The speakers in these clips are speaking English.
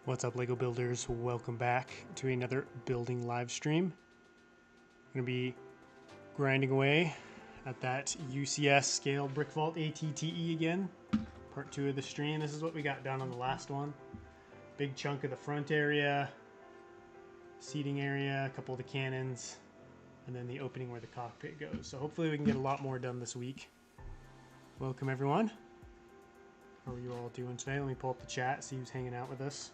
What's up, Lego Builders? Welcome back to another building live stream. I'm going to be grinding away at that UCS scale brick vault ATTE again. Part 2 of the stream. This is what we got done on the last one. Big chunk of the front area, seating area, a couple of the cannons, and then the opening where the cockpit goes. So hopefully we can get a lot more done this week. Welcome everyone. How are you all doing today? Let me pull up the chat, see who's hanging out with us.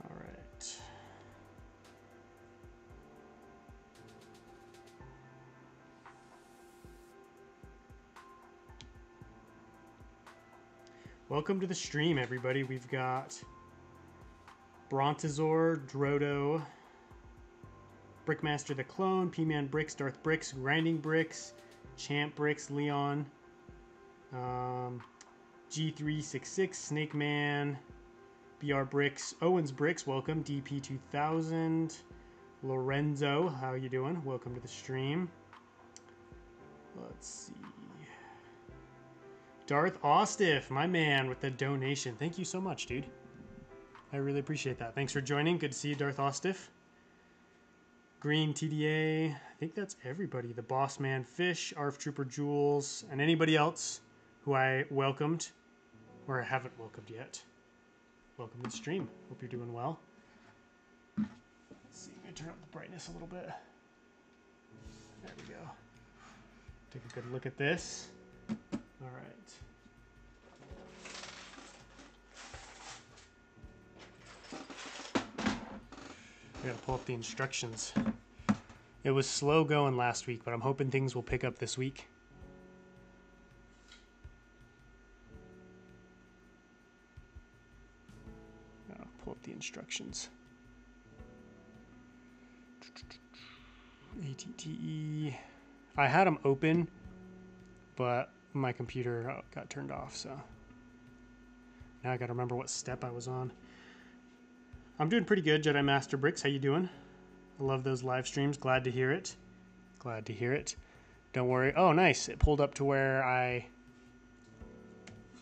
All right. Welcome to the stream, everybody. We've got Brontazor, Drodo, Brickmaster the Clone, P-Man Bricks, Darth Bricks, Grinding Bricks, Champ Bricks, Leon, G366, Snake Man, BR Bricks, Owens Bricks, welcome, DP.2, Lorenzo, how you doing? Welcome to the stream. Let's see. Darth Ostiff, my man, with the donation. Thank you so much, dude. I really appreciate that. Thanks for joining. Good to see you, Darth Ostiff. Green TDA, I think that's everybody. The Boss Man Fish, ARF Trooper Jules, and anybody else who I welcomed or haven't welcomed yet. Welcome to the stream. Hope you're doing well. Let's see, I'm gonna turn up the brightness a little bit. There we go. Take a good look at this. All right. I gotta pull up the instructions. It was slow going last week, but I'm hoping things will pick up this week. I'll pull up the instructions. ATTE. I had them open, but my computer got turned off, so now I gotta remember what step I was on. I'm doing pretty good, Jedi Master Bricks. How you doing? I love those live streams. Glad to hear it. Glad to hear it. Don't worry. Oh, nice. It pulled up to where I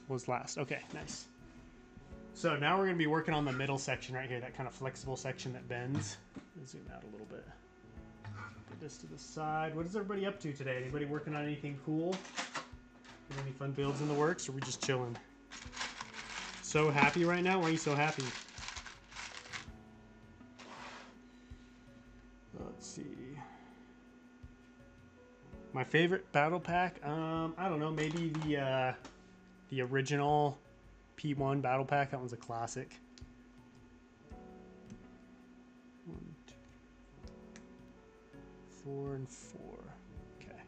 was last. Okay, nice. So now we're going to be working on the middle section right here, that kind of flexible section that bends. Let's zoom out a little bit. Put this to the side. What is everybody up to today? Anybody working on anything cool? Any fun builds in the works, or are we just chilling? So happy right now? Why are you so happy? Let's see. My favorite battle pack? I don't know. Maybe the original P1 battle pack. That one's a classic. 1, 2, 4, and 4. Okay.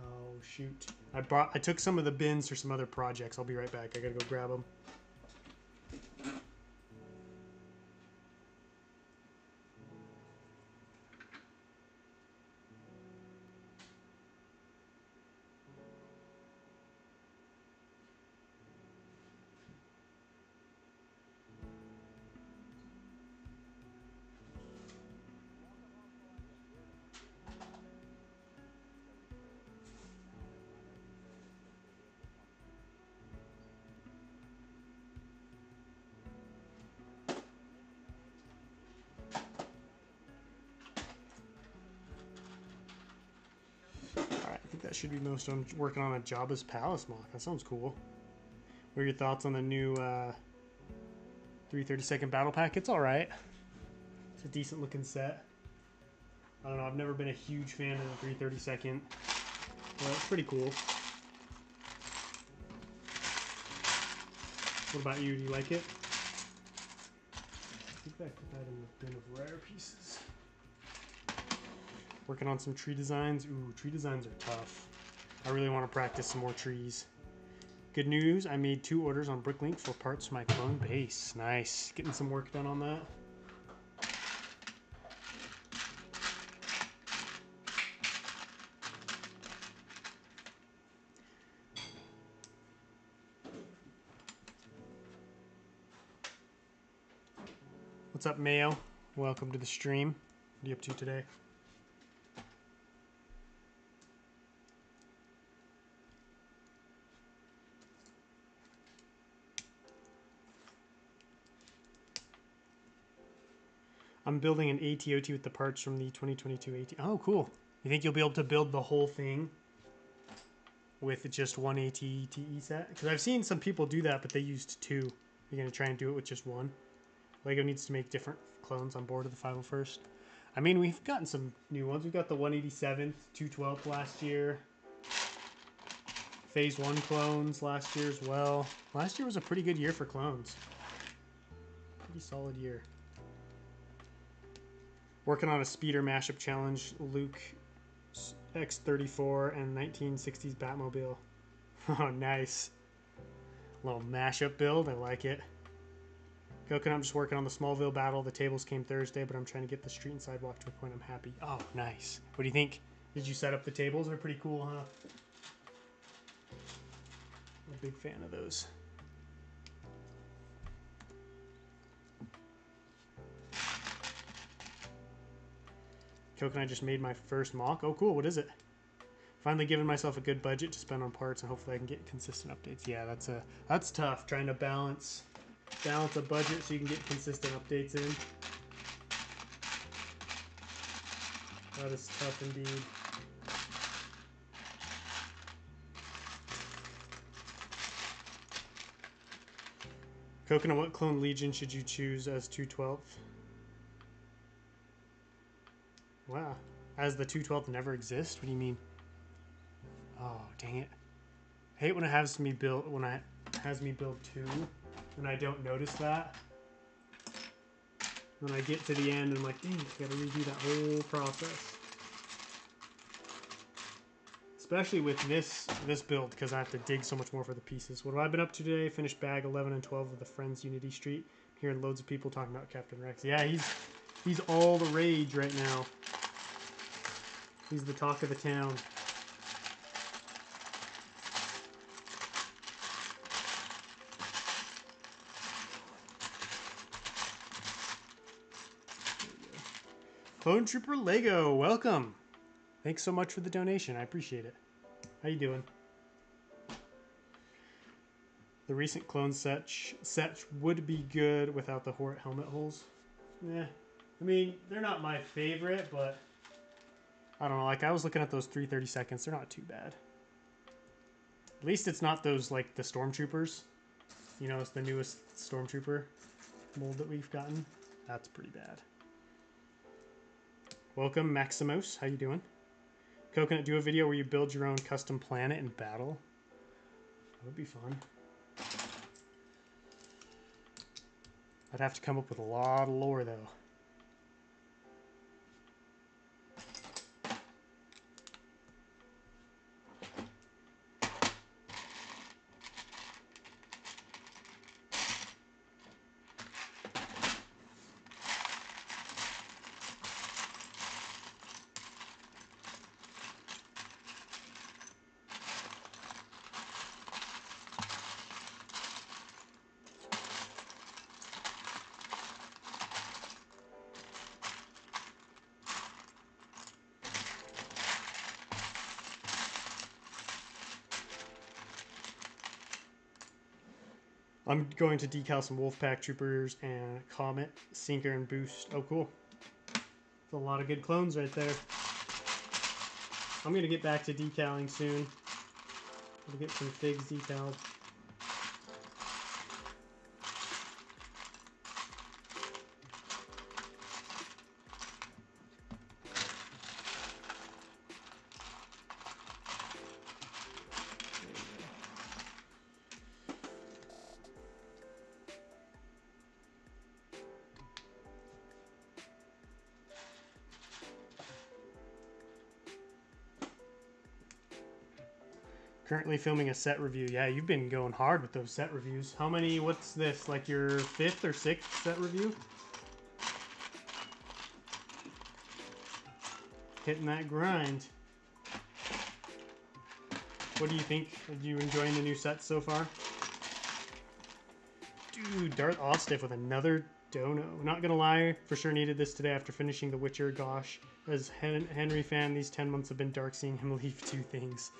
Oh shoot! I took some of the bins for some other projects. I'll be right back. I gotta go grab them. That should be most. I'm working on a Jabba's Palace mock. That sounds cool. What are your thoughts on the new 332nd battle pack? It's all right. It's a decent looking set. I don't know. I've never been a huge fan of the 332nd. Well, it's pretty cool. What about you? Do you like it? I think I put that in the bin of rare pieces. Working on some tree designs. Ooh, tree designs are tough. I really want to practice some more trees. Good news, I made 2 orders on Bricklink for parts for my clone base. Nice. Getting some work done on that. What's up, Mayo? Welcome to the stream. What are you up to today? I'm building an AT.2 with the parts from the 2022 AT. Oh, cool. You think you'll be able to build the whole thing with just one AT-TE set? Because I've seen some people do that, but they used two. You're going to try and do it with just one. LEGO needs to make different clones on board of the 501st. I mean, we've gotten some new ones. We've got the 187th, 212th last year. Phase 1 clones last year as well. Last year was a pretty good year for clones. Pretty solid year. Working on a speeder mashup challenge. Luke X34 and 1960s Batmobile. Oh, nice. Little mashup build. I like it. Coconut, I'm just working on the Smallville battle. The tables came Thursday, but I'm trying to get the street and sidewalk to a point I'm happy. Oh, nice. What do you think? Did you set up the tables? They're pretty cool, huh? I'm a big fan of those. Coconut, I just made my first mock. Oh, cool. What is it? Finally given myself a good budget to spend on parts, and hopefully I can get consistent updates. Yeah, that's tough, trying to balance a budget so you can get consistent updates in. That is tough indeed. Coconut, what clone legion should you choose as 212th? Wow. As the 212th never exists? What do you mean? Oh, dang it. I hate when it has me build two and I don't notice that. When I get to the end and I'm like, dang, I gotta redo that whole process. Especially with this build, because I have to dig so much more for the pieces. What have I been up to today? Finished bag 11 and 12 of the Friends Unity Street. Hearing loads of people talking about Captain Rex. Yeah, he's all the rage right now. He's the talk of the town. Clone Trooper Lego, welcome. Thanks so much for the donation. I appreciate it. How you doing? The recent clone sets would be good without the Hort helmet holes. Yeah, I mean, they're not my favorite, but I don't know. Like, I was looking at those 330 seconds. They're not too bad. At least it's not those, like, the Stormtroopers. You know, it's the newest Stormtrooper mold that we've gotten. That's pretty bad. Welcome, Maximus. How you doing? Coconut, do a video where you build your own custom planet in battle. That would be fun. I'd have to come up with a lot of lore, though. I'm going to decal some Wolfpack Troopers and Comet, Sinker, and Boost. Oh, cool. That's a lot of good clones right there. I'm going to get back to decaling soon. I'll get some figs decaled. Currently filming a set review. Yeah, you've been going hard with those set reviews. How many, what's this, like your 5th or 6th set review? Hitting that grind. What do you think? Are you enjoying the new sets so far? Dude, Darth Ostiff with another dono. Not gonna lie, for sure needed this today after finishing The Witcher. Gosh, as Henry fan, these 10 months have been dark seeing him leave 2 things.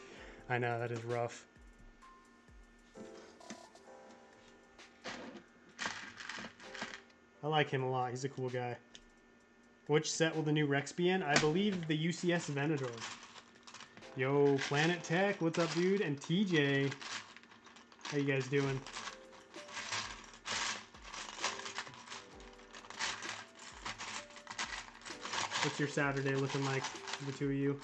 I know, that is rough. I like him a lot. He's a cool guy. Which set will the new Rex be in? I believe the UCS Venator. Yo, Planet Tech, what's up, dude? And TJ, how you guys doing? What's your Saturday looking like for the two of you?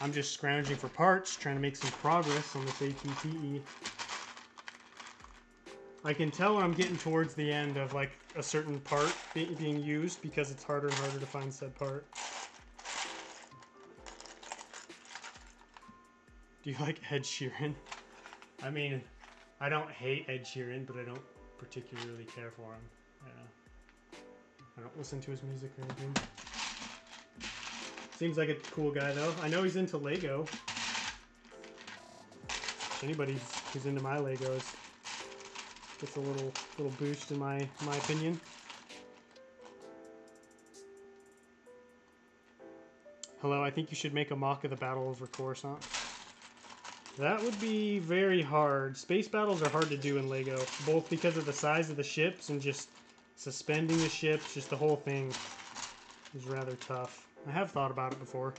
I'm just scrounging for parts, trying to make some progress on this ATTE. I can tell when I'm getting towards the end of like a certain part being used because it's harder and harder to find said part. Do you like Ed Sheeran? I mean, I don't hate Ed Sheeran, but I don't particularly care for him. I don't listen to his music or anything. Seems like a cool guy though. I know he's into Lego. Anybody who's into my Legos gets a little boost in my opinion. Hello, I think you should make a mock of the Battle over Coruscant. That would be very hard. Space battles are hard to do in Lego, both because of the size of the ships and just suspending the ships, just the whole thing is rather tough. I have thought about it before.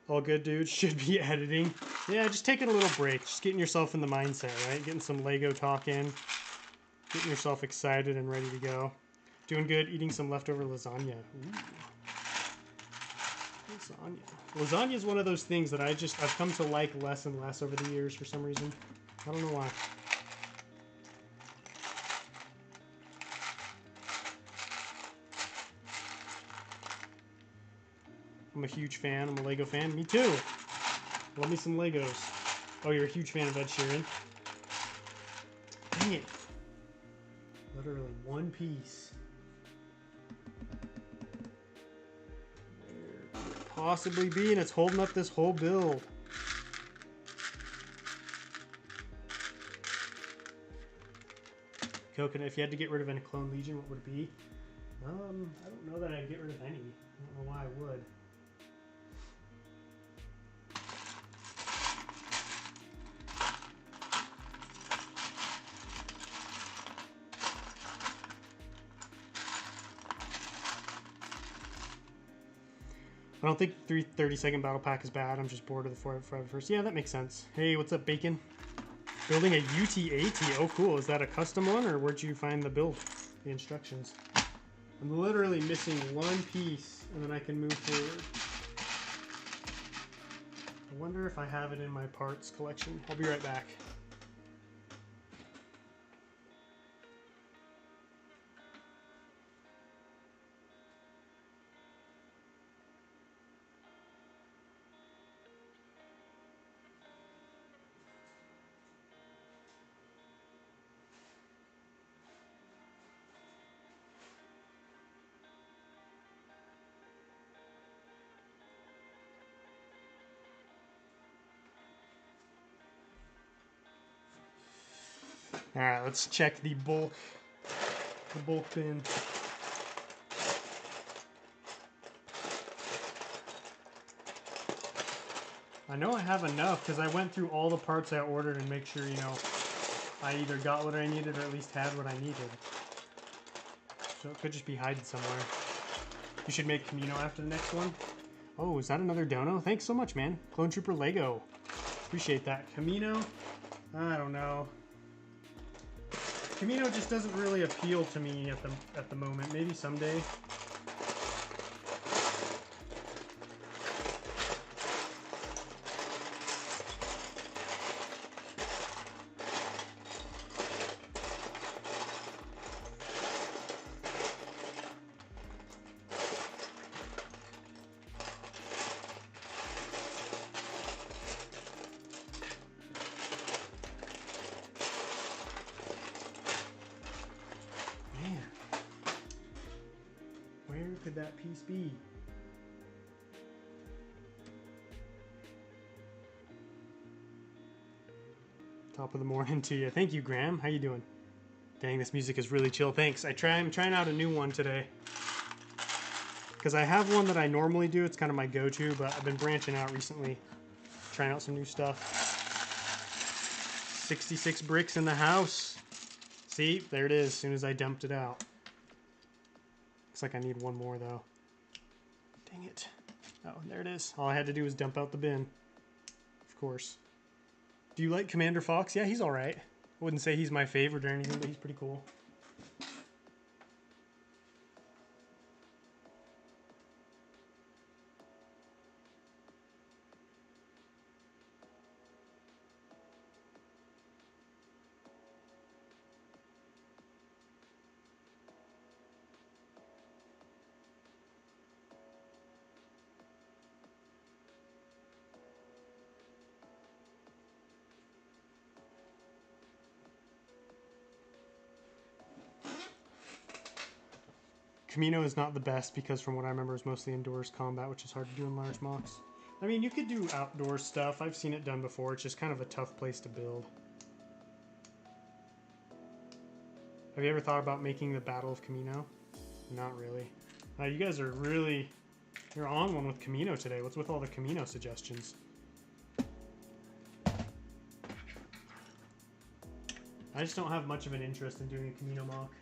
All good, dude. Should be editing. Yeah, just taking a little break. Just getting yourself in the mindset, right? Getting some Lego talk in. Getting yourself excited and ready to go. Doing good. Eating some leftover lasagna. Ooh. Lasagna. Lasagna is one of those things that I've come to like less and less over the years for some reason. I don't know why. I'm a huge fan. I'm a Lego fan. Me too. Love me some Legos. Oh, you're a huge fan of Ed Sheeran? Dang it. Literally one piece. Where could it possibly be? And it's holding up this whole build. Coconut, if you had to get rid of any Clone Legion, what would it be? I don't know that I'd get rid of any. I don't know why I would. I don't think 30-second battle pack is bad. I'm just bored of the forever first. Yeah, that makes sense. Hey, what's up, Bacon? Building a UT-AT. Oh, cool. Is that a custom one, or where'd you find the build? The instructions. I'm literally missing one piece, and then I can move forward. I wonder if I have it in my parts collection. I'll be right back. All right, let's check the bulk bin. I know I have enough because I went through all the parts I ordered and make sure, you know, I either got what I needed or at least had what I needed. So it could just be hiding somewhere. You should make Camino after the next one. Oh, is that another dono? Thanks so much, man. Clone Trooper Lego. Appreciate that. Camino? I don't know. Camino just doesn't really appeal to me at the moment. Maybe someday. Could that piece be? Top of the morning to you. Thank you, Graham. How you doing? Dang, this music is really chill. Thanks. I'm trying out a new one today. Because I have one that I normally do. It's kind of my go-to, but I've been branching out recently. Trying out some new stuff. 66 bricks in the house. See? There it is, as soon as I dumped it out. Looks like I need one more though. Dang it. Oh, there it is. All I had to do was dump out the bin. Of course. Do you like Commander Fox? Yeah, he's alright. I wouldn't say he's my favorite or anything, but he's pretty cool. Camino is not the best because from what I remember is mostly indoors combat, which is hard to do in large mocks. I mean, you could do outdoor stuff. I've seen it done before. It's just kind of a tough place to build. Have you ever thought about making the Battle of Camino? Not really. You guys are really... You're on one with Camino today. What's with all the Camino suggestions? I just don't have much of an interest in doing a Camino mock.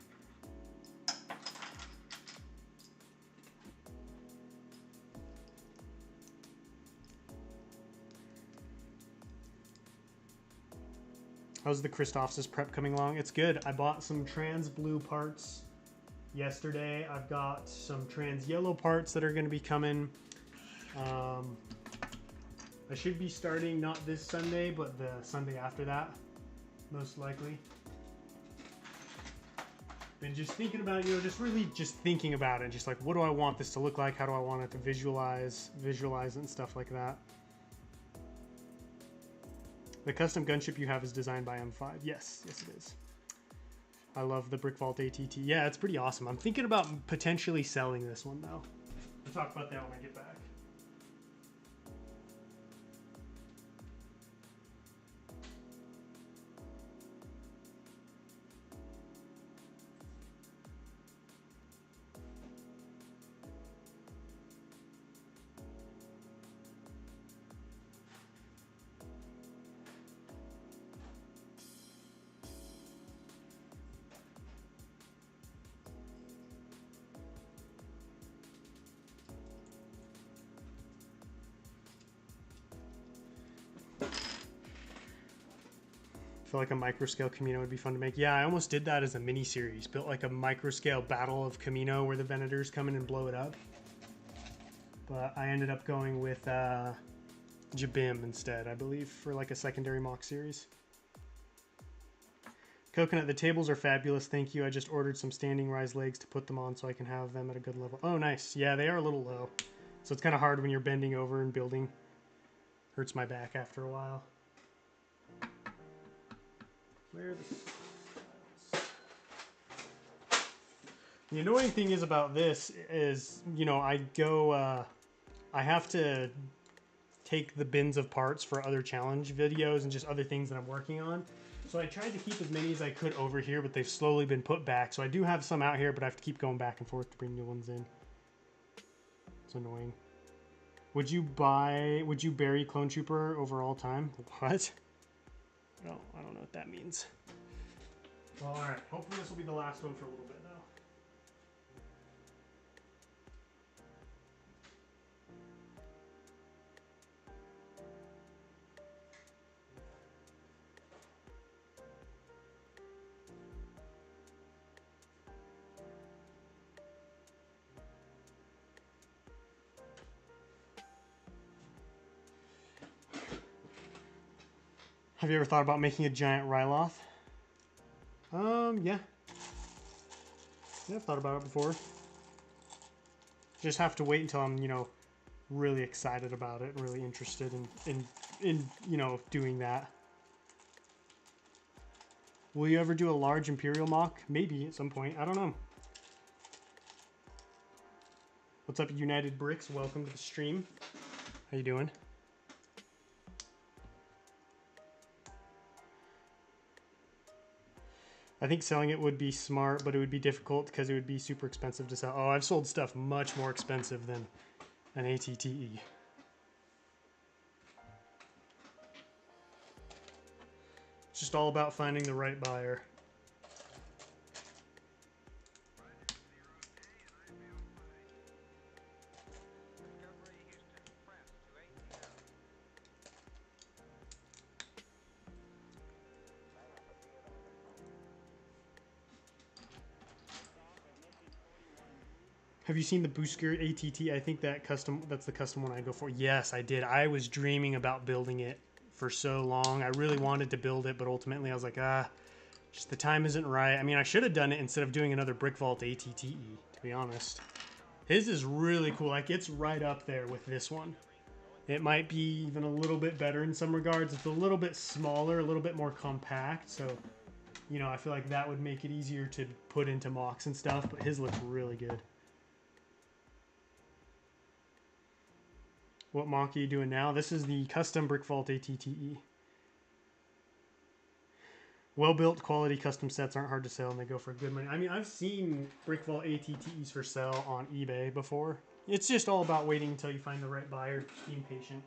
How's the Christophsis prep coming along? It's good. I bought some trans blue parts yesterday. I've got some trans yellow parts that are going to be coming. I should be starting not this Sunday, but the Sunday after that, most likely. Been just thinking about it, just really just thinking about it. Just like, what do I want this to look like? How do I want it to visualize it and stuff like that. The custom gunship you have is designed by M5. Yes, yes it is. I love the Brick Vault ATT. Yeah, it's pretty awesome. I'm thinking about potentially selling this one though. We'll talk about that when I get back. I feel like a micro-scale Camino would be fun to make. Yeah, I almost did that as a mini-series. Built like a micro-scale battle of Camino where the Venators come in and blow it up. But I ended up going with Jabim instead, I believe, for like a secondary mock series. Coconut, the tables are fabulous, thank you. I just ordered some standing rise legs to put them on so I can have them at a good level. Oh, nice. Yeah, they are a little low. So it's kind of hard when you're bending over and building. Hurts my back after a while. Where are the styles? The annoying thing is about this is, you know, I have to take the bins of parts for other challenge videos and just other things that I'm working on. So I tried to keep as many as I could over here, but they've slowly been put back. So I do have some out here, but I have to keep going back and forth to bring new ones in. It's annoying. Would you bury Clone Trooper over all time? What? I don't know what that means. Well, all right. Hopefully this will be the last one for a little bit, though. Have you ever thought about making a giant Ryloth? Yeah. Yeah, I've thought about it before. Just have to wait until I'm, you know, really excited about it, really interested in you know, doing that. Will you ever do a large Imperial mock? Maybe at some point. I don't know. What's up, United Bricks? Welcome to the stream. How you doing? I think selling it would be smart, but it would be difficult because it would be super expensive to sell. Oh, I've sold stuff much more expensive than an ATTE. It's just all about finding the right buyer. Have you seen the Boosker ATT? I think that's the custom one I go for. Yes, I did. I was dreaming about building it for so long. I really wanted to build it, but ultimately I was like, just the time isn't right. I mean, I should have done it instead of doing another Brick Vault ATTE, to be honest. His is really cool. Like, it's right up there with this one. It might be even a little bit better in some regards. It's a little bit smaller, a little bit more compact. So, you know, I feel like that would make it easier to put into mocks and stuff. But his looks really good. What mock are you doing now? This is the custom Brick Vault ATTE. Well-built quality custom sets aren't hard to sell and they go for good money. I mean, I've seen Brick Vault ATTEs for sale on eBay before. It's just all about waiting until you find the right buyer, being patient.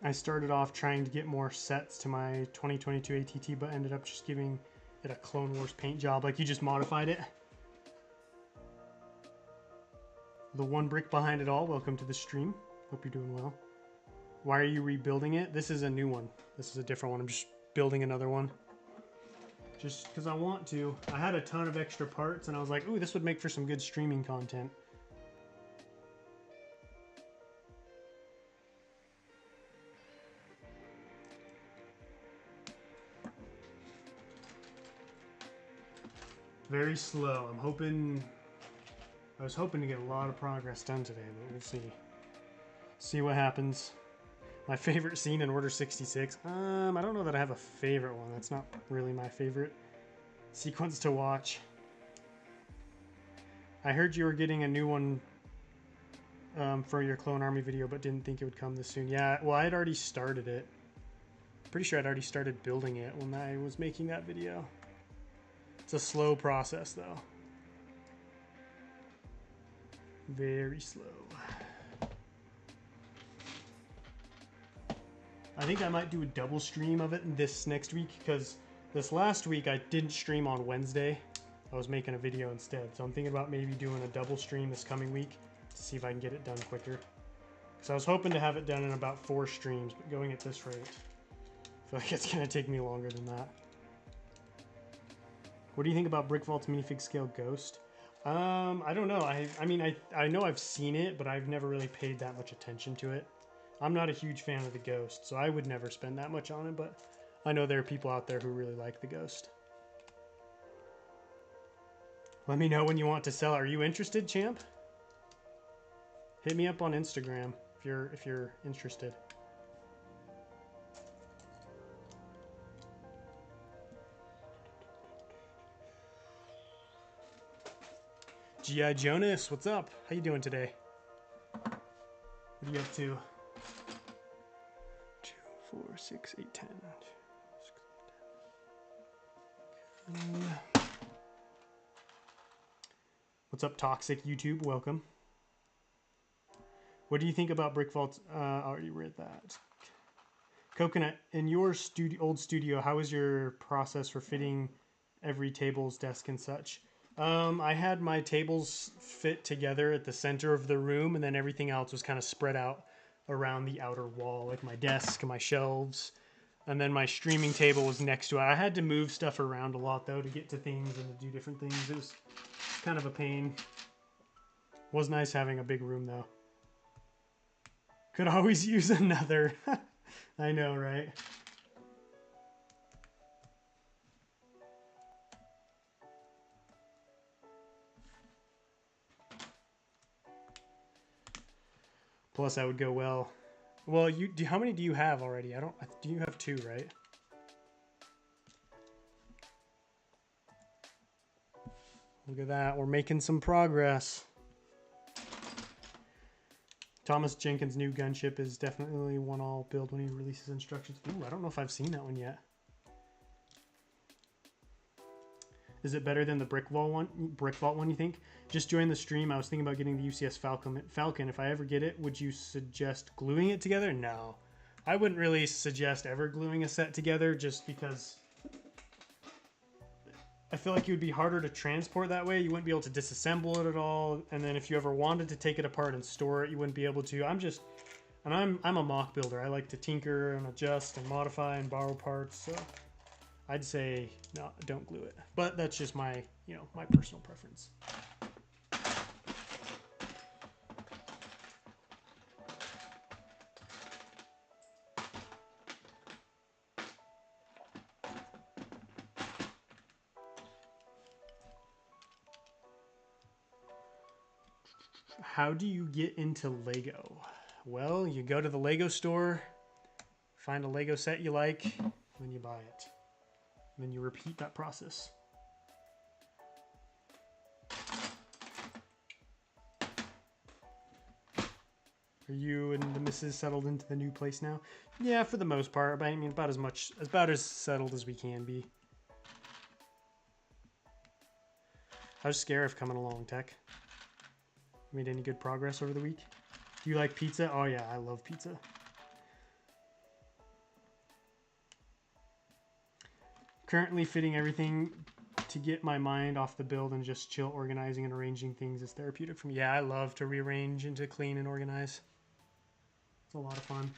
I started off trying to get more sets to my 2022 ATT, but ended up just giving it a Clone Wars paint job. Like, you just modified it. The one brick behind it all. Welcome to the stream. Hope you're doing well. Why are you rebuilding it? This is a new one. This is a different one. I'm just building another one. Just because I want to. I had a ton of extra parts, and I was like, ooh, this would make for some good streaming content. Very slow. I was hoping to get a lot of progress done today, but we'll see. See what happens. My favorite scene in Order 66. I don't know that I have a favorite one. That's not really my favorite sequence to watch. I heard you were getting a new one for your Clone Army video, but didn't think it would come this soon. Yeah, well, I had already started it. Pretty sure I'd already started building it when I was making that video. It's a slow process, though. Very slow. I think I might do a double stream of it this next week, because this last week I didn't stream on Wednesday. I was making a video instead. So I'm thinking about maybe doing a double stream this coming week to see if I can get it done quicker. So I was hoping to have it done in about 4 streams, but going at this rate, I feel like it's going to take me longer than that. What do you think about Brick Vault's minifig scale Ghost? I don't know. I mean, I know I've seen it, but I've never really paid that much attention to it. I'm not a huge fan of the Ghost, so I would never spend that much on it, but I know there are people out there who really like the Ghost. Let me know when you want to sell. Are you interested, champ? Hit me up on Instagram if you're interested. G.I. Jonas, what's up? How you doing today? What are you up to? 2, 4, 6, 8, 10. What's up, Toxic YouTube? Welcome. What do you think about Brick Vault? I already read that. Coconut, in your old studio, how was your process for fitting every table's desk and such? I had my tables fit together at the center of the room, and then everything else was kind of spread out around the outer wall, like my desk, my shelves, and then my streaming table was next to it. I had to move stuff around a lot, though, to get to things and to do different things. It was kind of a pain. Was nice having a big room, though. Could always use another. I know, right? Plus, I would go well. Well, how many do you have already? Do you have 2, right? Look at that. We're making some progress. Thomas Jenkins' new gunship is definitely one I'll build when he releases instructions. Ooh, I don't know if I've seen that one yet. Is it better than the Brick Vault one, you think? Just joined the stream. I was thinking about getting the UCS Falcon. If I ever get it, would you suggest gluing it together? No. I wouldn't really suggest ever gluing a set together just because I feel like it would be harder to transport that way. You wouldn't be able to disassemble it at all. And then if you ever wanted to take it apart and store it, you wouldn't be able to. I'm a mock builder. I like to tinker and adjust and modify and borrow parts. So I'd say no, don't glue it. But that's just my, my personal preference. How do you get into Lego? Well, you go to the Lego store, find a Lego set you like, then you buy it. And then you repeat that process. Are you and the missus settled into the new place now? Yeah, for the most part. But I mean, about as settled as we can be. How's Scarif coming along, Tech? Made any good progress over the week? Do you like pizza? Oh yeah, I love pizza. Currently fitting everything to get my mind off the build and just chill. Organizing and arranging things is therapeutic for me. Yeah, I love to rearrange and to clean and organize. It's a lot of fun.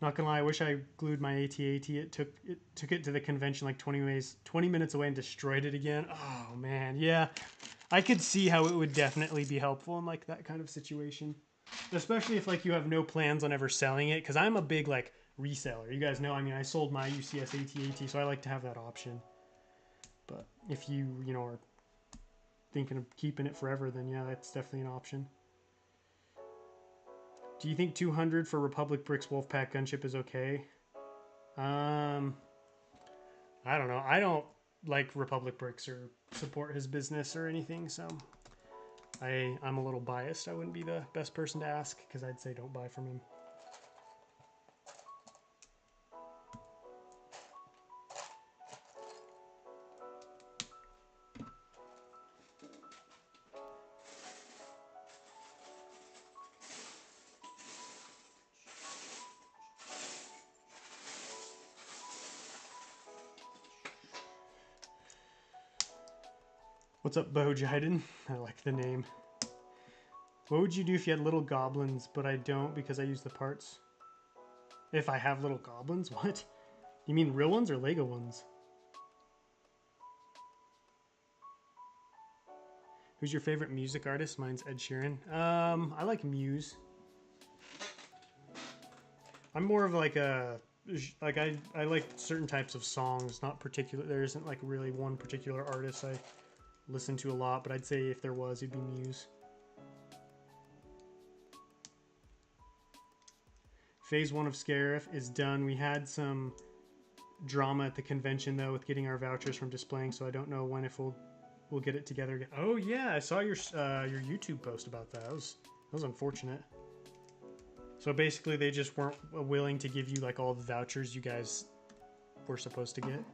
Not gonna lie, I wish I glued my AT-AT. It took it to the convention like 20 minutes away and destroyed it again. Oh man, yeah. I could see how it would definitely be helpful in like that kind of situation. Especially if like you have no plans on ever selling it, because I'm a big like reseller. You guys know, I mean, I sold my UCS AT-AT, so I like to have that option. But if you are thinking of keeping it forever, then yeah, that's definitely an option. Do you think 200 for Republic Bricks Wolfpack gunship is okay? I don't know. I don't like Republic Bricks or support his business or anything, so I'm a little biased. I wouldn't be the best person to ask because I'd say don't buy from him. What's up, Bo Jiden? I like the name. What would you do if you had little goblins, but I don't because I use the parts? If I have little goblins? What? You mean real ones or Lego ones? Who's your favorite music artist? Mine's Ed Sheeran. I like Muse. I'm more of like I like certain types of songs, not particular. There isn't like really one particular artist I listen to a lot, but I'd say if there was, it'd be Muse. Phase 1 of Scarif is done. We had some drama at the convention though with getting our vouchers from displaying, so I don't know when if we'll get it together again. Oh yeah, I saw your YouTube post about that. That was unfortunate. So basically, they just weren't willing to give you like all the vouchers you guys were supposed to get.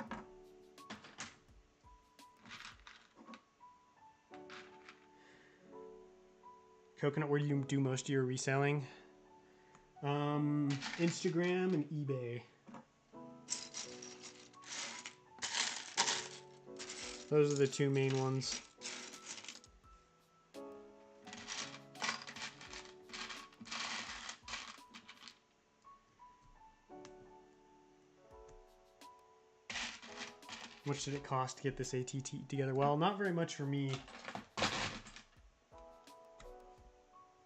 Coconut, where do you do most of your reselling? Instagram and eBay. Those are the two main ones. How much did it cost to get this ATT together? Well, not very much for me.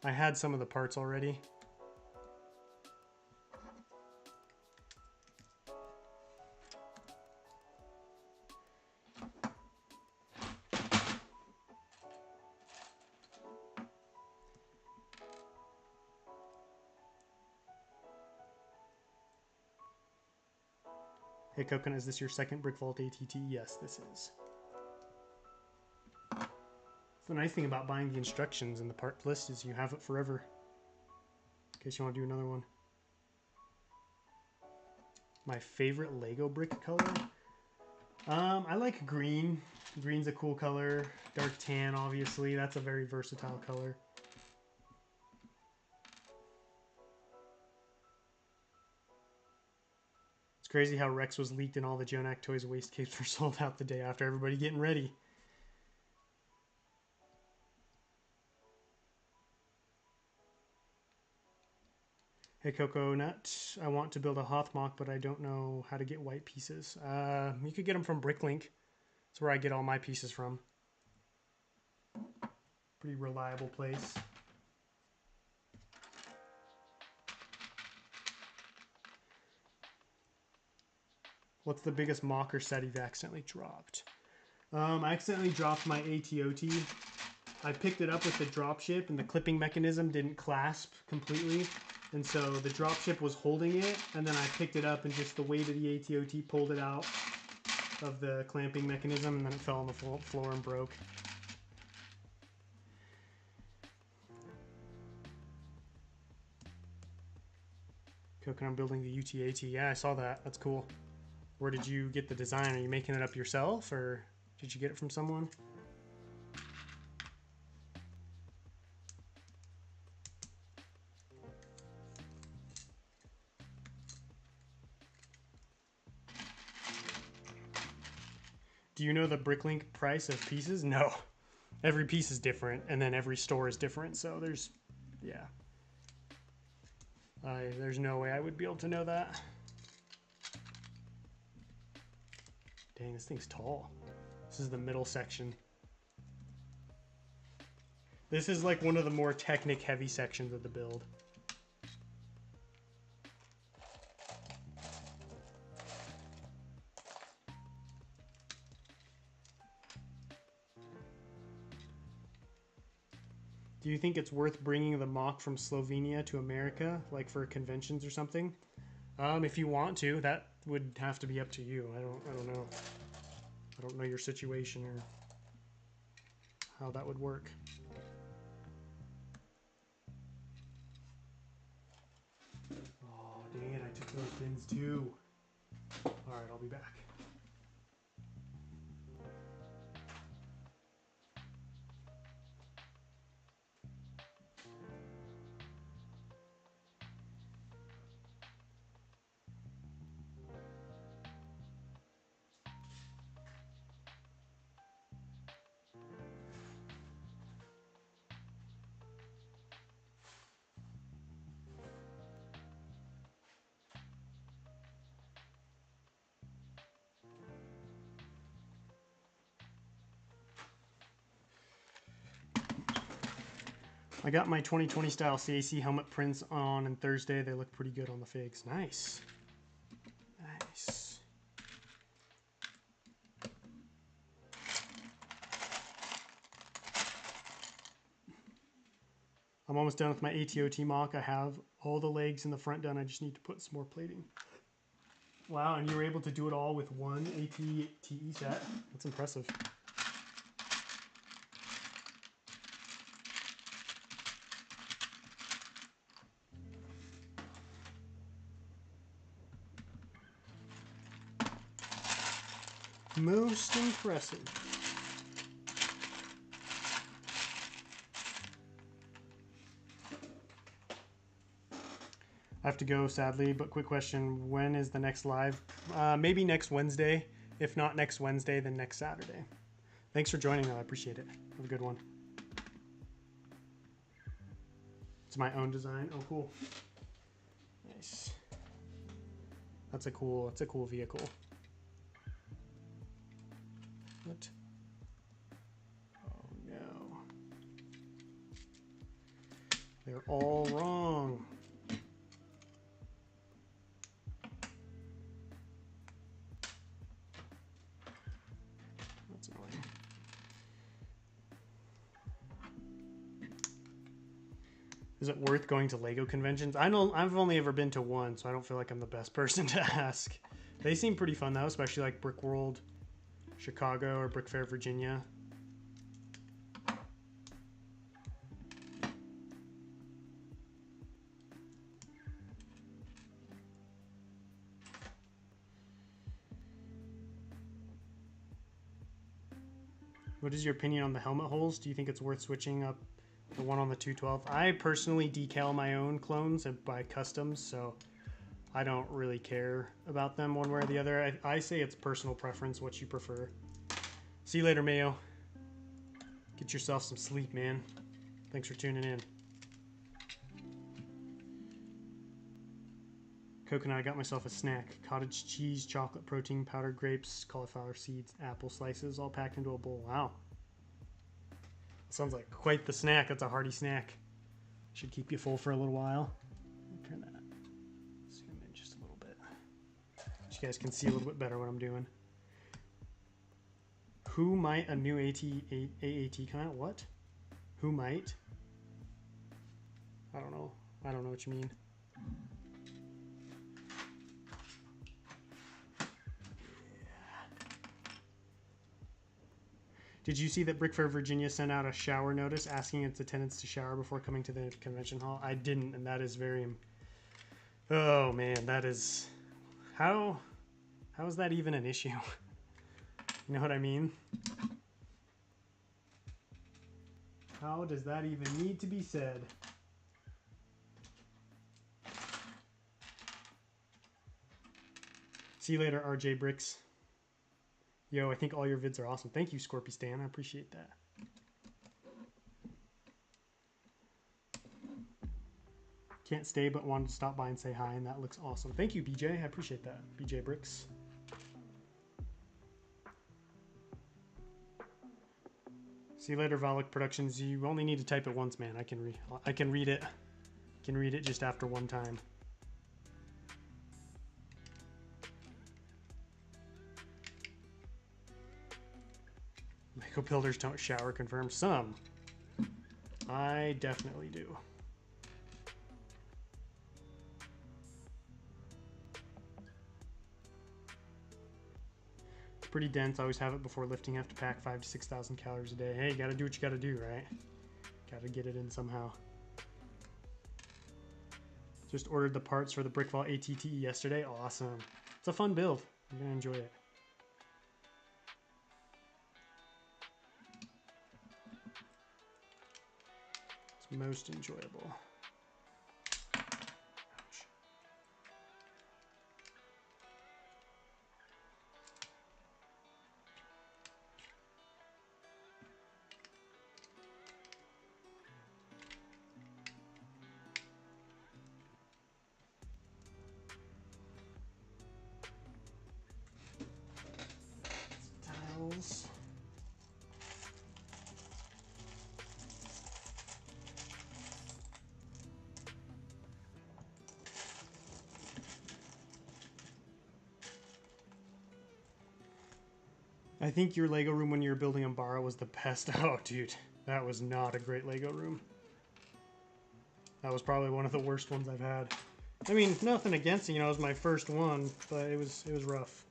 I had some of the parts already. Hey Coconut, is this your second Brick Vault ATT? Yes, this is. The nice thing about buying the instructions in the part list is you have it forever. In case you want to do another one. My favorite Lego brick color? I like green. Green's a cool color. Dark tan, obviously. That's a very versatile color. It's crazy how Rex was leaked and all the Jonak Toys waste capes were sold out the day after, everybody getting ready. Hey Coco Nut, I want to build a Hothmock, but I don't know how to get white pieces. You could get them from Bricklink. That's where I get all my pieces from. Pretty reliable place. What's the biggest mock or set you've accidentally dropped? I accidentally dropped my ATOT. I picked it up with the dropship and the clipping mechanism didn't clasp completely. And so the dropship was holding it, and then I picked it up and just the weight of the ATOT pulled it out of the clamping mechanism, and then it fell on the floor and broke. Coconut, I'm building the UTAT. Yeah, I saw that. That's cool. Where did you get the design? Are you making it up yourself, or did you get it from someone? Do you know the Bricklink price of pieces? No. Every piece is different, and then every store is different, so there's, yeah. There's no way I would be able to know that. Dang, this thing's tall. This is the middle section. This is like one of the more Technic heavy sections of the build. Do you think it's worth bringing the mock from Slovenia to America, like for conventions or something? If you want to, that would have to be up to you. I don't know. I don't know your situation or how that would work. Oh, dang it, I took those bins too. All right, I'll be back. I got my 2020 style CAC helmet prints on Thursday. They look pretty good on the figs. Nice. Nice. I'm almost done with my ATOT mock. I have all the legs and the front done. I just need to put some more plating. Wow, and you were able to do it all with one ATE set. That's impressive. Most impressive. I have to go, sadly, but quick question. When is the next live? Maybe next Wednesday. If not next Wednesday, then next Saturday. Thanks for joining, though. I appreciate it. Have a good one. It's my own design. Oh, cool. Nice. That's a cool vehicle. What? Oh, no. They're all wrong. That's annoying. Is it worth going to Lego conventions? I know I've only ever been to one, so I don't feel like I'm the best person to ask. They seem pretty fun though, especially like Brick World, Chicago, or Brick Fair, Virginia. What is your opinion on the helmet holes? Do you think it's worth switching up the one on the 212? I personally decal my own clones and buy customs, so I don't really care about them one way or the other. I say it's personal preference, what you prefer. See you later, Mayo. Get yourself some sleep, man. Thanks for tuning in. Coconut, I got myself a snack. Cottage cheese, chocolate protein, powdered grapes, cauliflower seeds, apple slices, all packed into a bowl. Wow. Sounds like quite the snack. That's a hearty snack. Should keep you full for a little while. Turn that. Zoom in just a little bit. So you guys can see a little bit better what I'm doing. Who might a new AAT come out? What? Who might? I don't know. I don't know what you mean. Did you see that Brick Fair, Virginia sent out a shower notice asking its attendants to shower before coming to the convention hall? I didn't, and that is very... Oh, man, that is... How is that even an issue? You know what I mean? How does that even need to be said? See you later, RJ Bricks. Yo, I think all your vids are awesome. Thank you, Scorpy Stan. I appreciate that. Can't stay, but wanted to stop by and say hi, and that looks awesome. Thank you, BJ. I appreciate that. BJ Bricks. See you later, Volok Productions. You only need to type it once, man. I can read it. Can read it just after one time. Lego builders don't shower, confirm. Some. I definitely do. It's pretty dense. I always have it before lifting. I have to pack 5,000 to 6,000 calories a day. Hey, you gotta do what you gotta do, right? Gotta get it in somehow. Just ordered the parts for the Brickfall ATTE yesterday. Awesome. It's a fun build. I'm gonna enjoy it. Most enjoyable. Ouch. Tiles. I think your Lego room when you were building Umbara was the best. Oh, dude, that was not a great Lego room. That was probably one of the worst ones I've had. I mean, nothing against it, you know, it was my first one, but it was rough.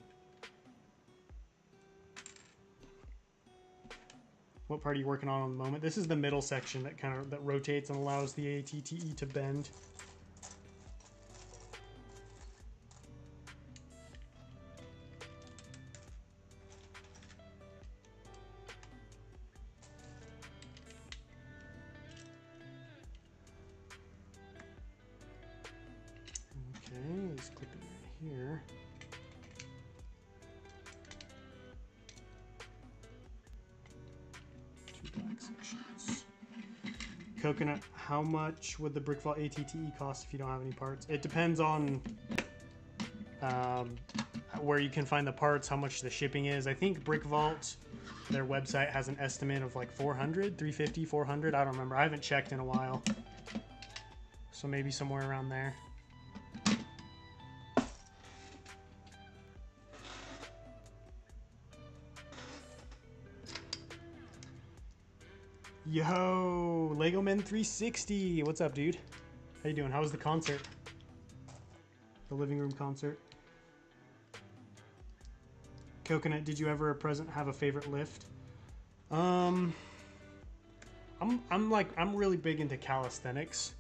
What part are you working on the moment? This is the middle section that rotates and allows the ATTE to bend. Coconut, how much would the Brickfall ATTE cost if you don't have any parts? It depends on where you can find the parts, how much the shipping is. I think Brick Vault, their website has an estimate of like 400, 350, 400. I don't remember. I haven't checked in a while. So maybe somewhere around there. Yo, Lego Men 360. What's up, dude? How you doing? How was the concert? The living room concert? Coconut, did you ever at present have a favorite lift? I'm really big into calisthenics,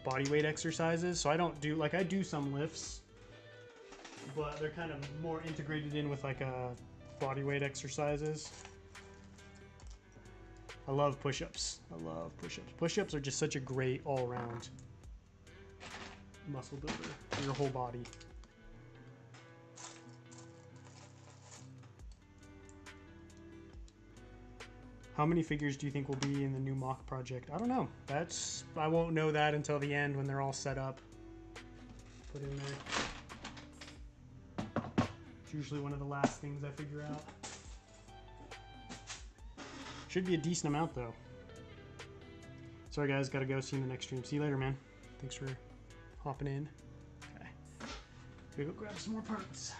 body weight exercises. So I don't do I do some lifts, but they're kind of more integrated in with like a body weight exercises. I love push-ups. I love push-ups. Push-ups are just such a great all-around muscle builder for your whole body. How many figures do you think will be in the new mock project? I don't know. I won't know that until the end when they're all set up. Put in there. It's usually one of the last things I figure out. Should be a decent amount though. Sorry guys, gotta go. See you in the next stream. See you later, man. Thanks for hopping in. Okay. Gotta go grab some more parts.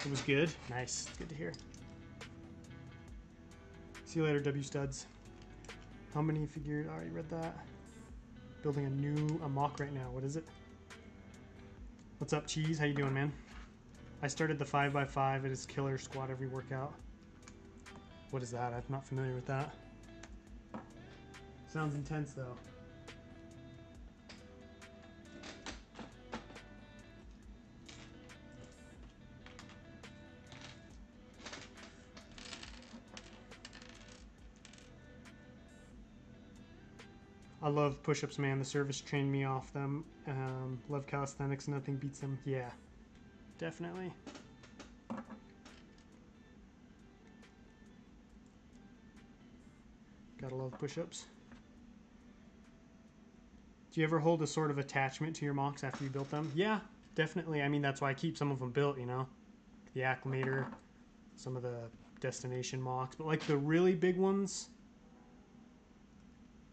It was good. Nice. It's good to hear. See you later, W Studs. How many figures? I already read that. Building a mock right now. What is it? What's up, Cheese? How you doing, man? I started the 5x5. It is killer squat every workout. What is that? I'm not familiar with that. Sounds intense, though. I love push-ups, man. The service trained me off them. Love calisthenics. Nothing beats them. Yeah, definitely. Gotta love push-ups. Do you ever hold a sort of attachment to your mocks after you built them? Yeah, definitely. I mean, that's why I keep some of them built, you know? The acclimator, some of the destination mocks. But like the really big ones...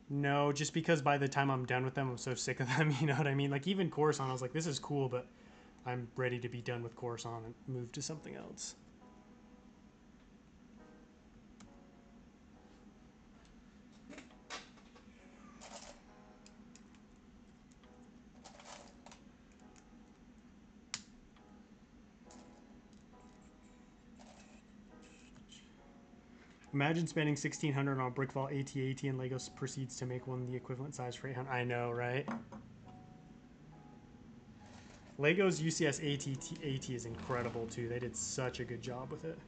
No, just because by the time I'm done with them, I'm so sick of them, you know what I mean? Like even Coruscant, I was like, this is cool, but I'm ready to be done with Coruscant and move to something else. Imagine spending $1,600 on a brick vault AT-AT and Lego proceeds to make one the equivalent size for $800. I know, right? Lego's UCS AT is incredible too. They did such a good job with it.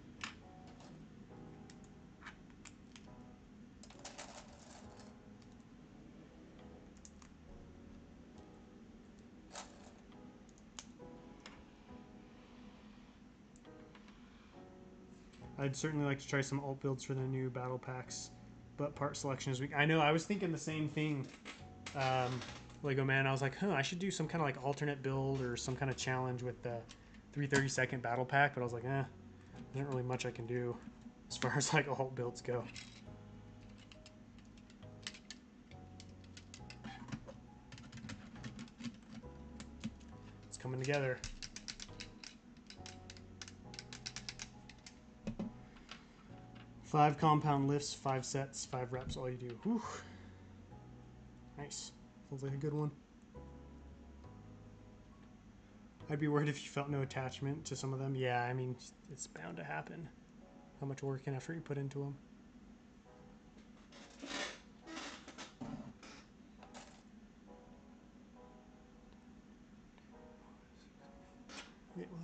I'd certainly like to try some alt builds for the new battle packs, but part selection is weak. I know, I was thinking the same thing, Lego Man. I was like, I should do some kind of like alternate build or some kind of challenge with the 332nd battle pack, but I was like, there isn't really much I can do as far as like alt builds go. It's coming together. 5 compound lifts, 5 sets, 5 reps, all you do. Whew. Nice. Sounds like a good one. I'd be worried if you felt no attachment to some of them. Yeah, I mean, it's bound to happen. How much work and effort you put into them. Wait, what?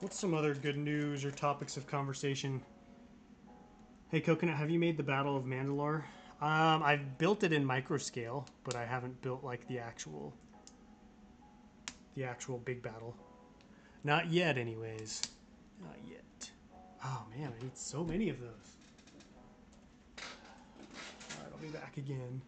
What's some other good news or topics of conversation? Hey, Coconut, have you made the Battle of Mandalore? I've built it in microscale, but I haven't built like the actual big battle. Not yet, anyways. Not yet. Oh man, I need so many of those. All right, I'll be back again.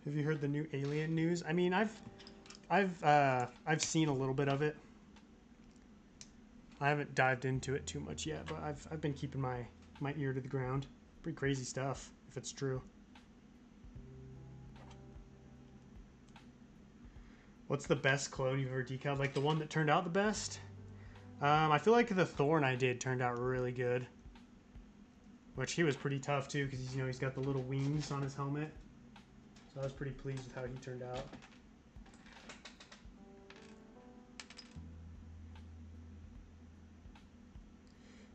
Have you heard the new Alien news? I mean, I've seen a little bit of it. I haven't dived into it too much yet, but I've been keeping my ear to the ground. Pretty crazy stuff, if it's true. What's the best clone you've ever decaled? Like the one that turned out the best? I feel like the Thorn I did turned out really good. Which he was pretty tough too, because he's got the little wings on his helmet. So I was pretty pleased with how he turned out.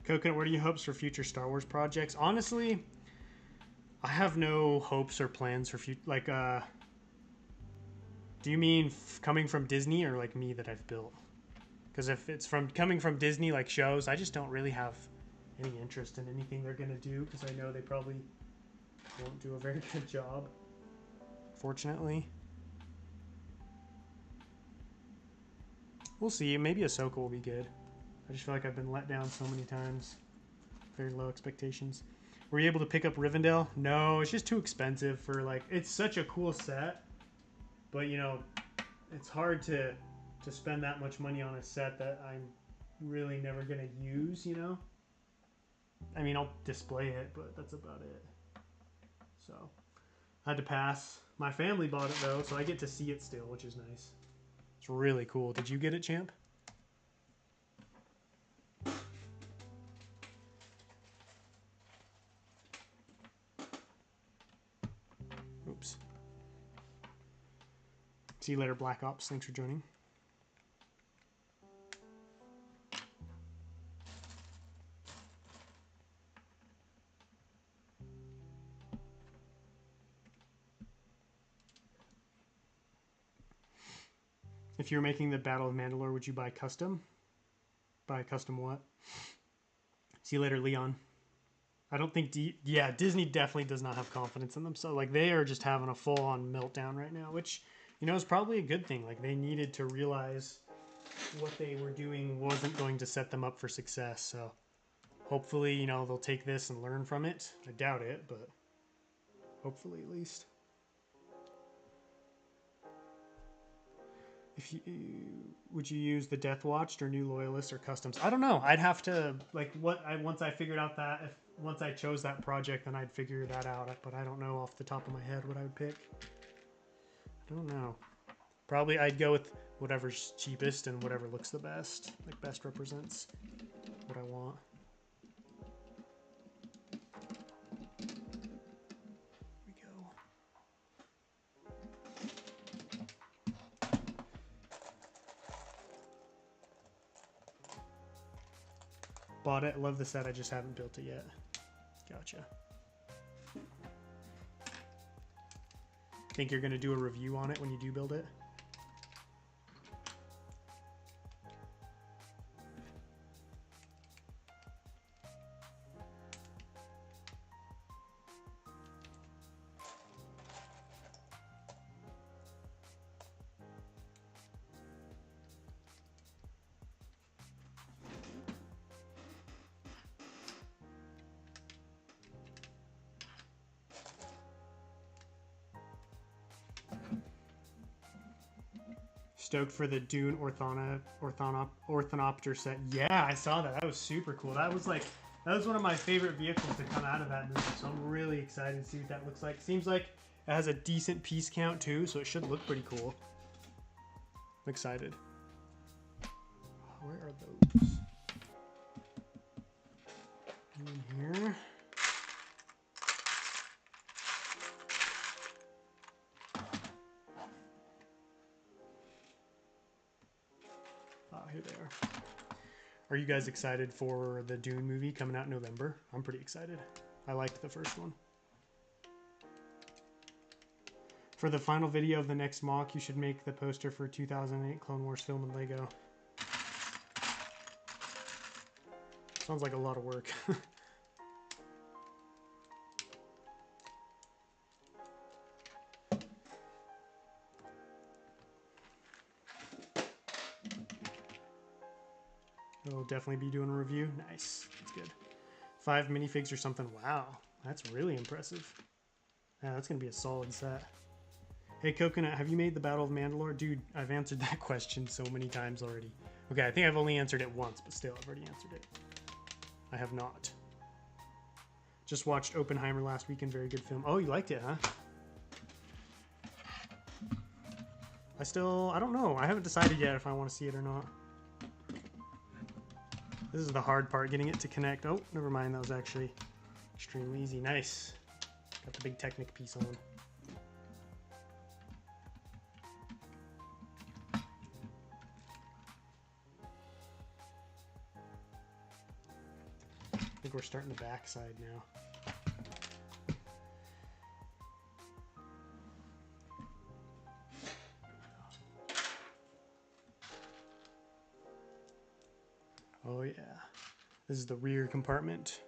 Coconut, what are your hopes for future Star Wars projects? Honestly, I have no hopes or plans for future. Like, do you mean coming from Disney or like me that I've built? Because if it's coming from Disney, like shows, I just don't really have any interest in anything they're gonna do because I know they probably won't do a very good job. Fortunately, we'll see. Maybe Ahsoka will be good. I just feel like I've been let down so many times. Very low expectations. Were you able to pick up Rivendell? No, it's just too expensive for like. It's such a cool set, but it's hard to spend that much money on a set that I'm really never gonna use. I mean, I'll display it, but that's about it. So, I had to pass. My family bought it though, so I get to see it still, which is nice. It's really cool. Did you get it, champ? Oops. See you later, Black Ops. Thanks for joining. If you're making the Battle of Mandalore, would you buy custom? Buy custom what? See you later, Leon. I don't think... Disney definitely does not have confidence in themselves. Like, they are just having a full-on meltdown right now, which, is probably a good thing. Like, they needed to realize what they were doing wasn't going to set them up for success. So, hopefully, they'll take this and learn from it. I doubt it, but hopefully at least. Would you use the Death Watch or New Loyalists or Customs? I don't know. I'd have to once I figured out that once I chose that project, then I'd figure that out. But I don't know off the top of my head what I would pick. I don't know. Probably I'd go with whatever's cheapest and whatever looks the best, like best represents what I want. Bought it. Love the set. I just haven't built it yet. Gotcha. Think you're going to do a review on it when you do build it? Stoked for the Dune Orthonopter set. Yeah, I saw that. That was super cool. That was one of my favorite vehicles to come out of that movie. So I'm really excited to see what that looks like. Seems like it has a decent piece count too, so it should look pretty cool. I'm excited. Where are those? In here. Here they are. Are you guys excited for the Dune movie coming out in November? I'm pretty excited. I liked the first one. For the final video of the next mock, you should make the poster for 2008 Clone Wars film in Lego. Sounds like a lot of work. We'll definitely be doing a review. Nice. That's good. 5 minifigs or something. Wow. That's really impressive. Yeah, that's going to be a solid set. Hey, Coconut, have you made the Battle of Mandalore? Dude, I've answered that question so many times already. Okay, I think I've only answered it once, but still, I've already answered it. I have not. Just watched Oppenheimer last weekend. Very good film. Oh, you liked it, huh? I don't know. I haven't decided yet if I want to see it or not. This is the hard part, getting it to connect. Oh, never mind. That was actually extremely easy. Nice. Got the big Technic piece on. I think we're starting the back side now. Oh yeah, this is the rear compartment.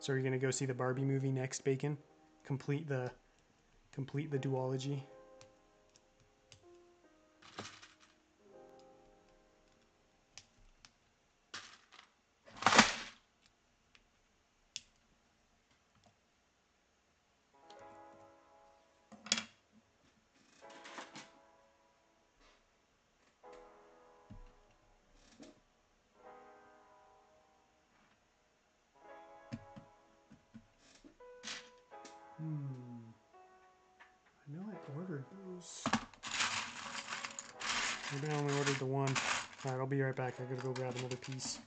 So are you gonna go see the Barbie movie next, Bacon? Complete the duology. I know I ordered those. Maybe I only ordered the one. Alright, I'll be right back. I gotta go grab another piece.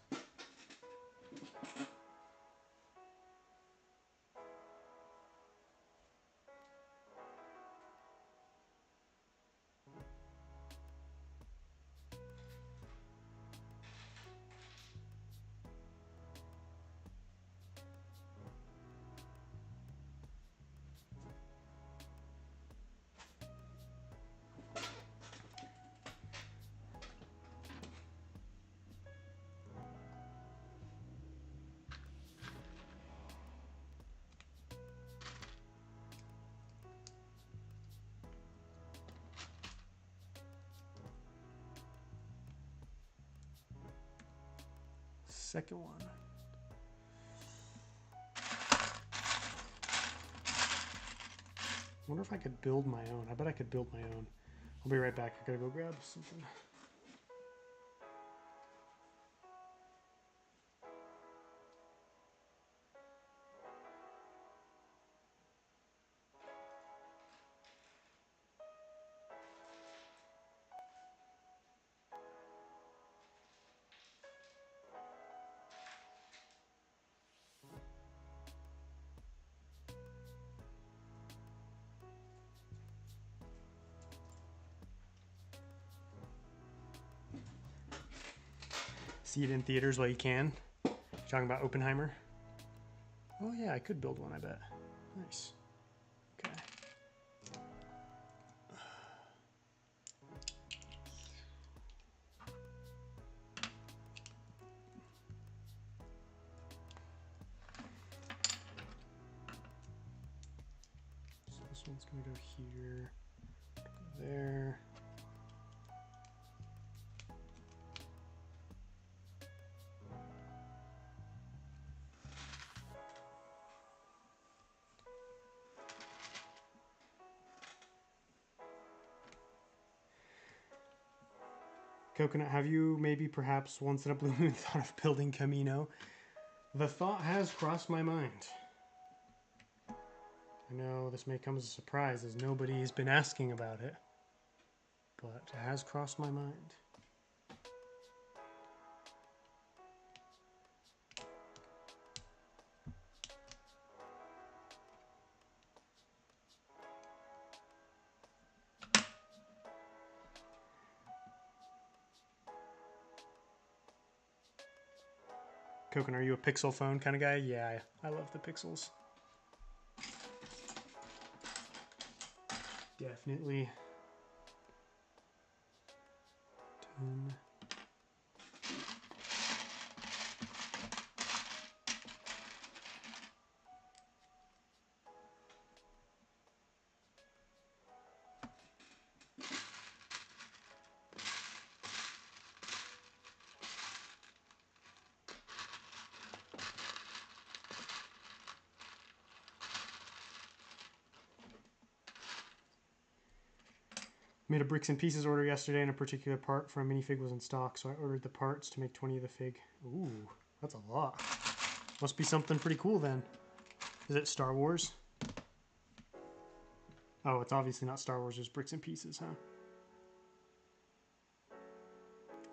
Second one. I wonder if I could build my own. I bet I could build my own. I'll be right back. I gotta go grab something. See it in theaters while you can. You're talking about Oppenheimer? Oh yeah, I could build one, I bet. Nice. Okay. So this one's gonna go here, go there. Coconut, have you maybe perhaps once in a blue moon thought of building Camino? The thought has crossed my mind. I know this may come as a surprise as nobody's been asking about it, but it has crossed my mind. Koken, are you a Pixel phone kind of guy? Yeah, I love the Pixels. Definitely. 10. Made a bricks and pieces order yesterday, and a particular part for a minifig was in stock, so I ordered the parts to make 20 of the fig. Ooh, that's a lot. Must be something pretty cool then. Is it Star Wars? Oh, it's obviously not Star Wars, it's bricks and pieces, huh?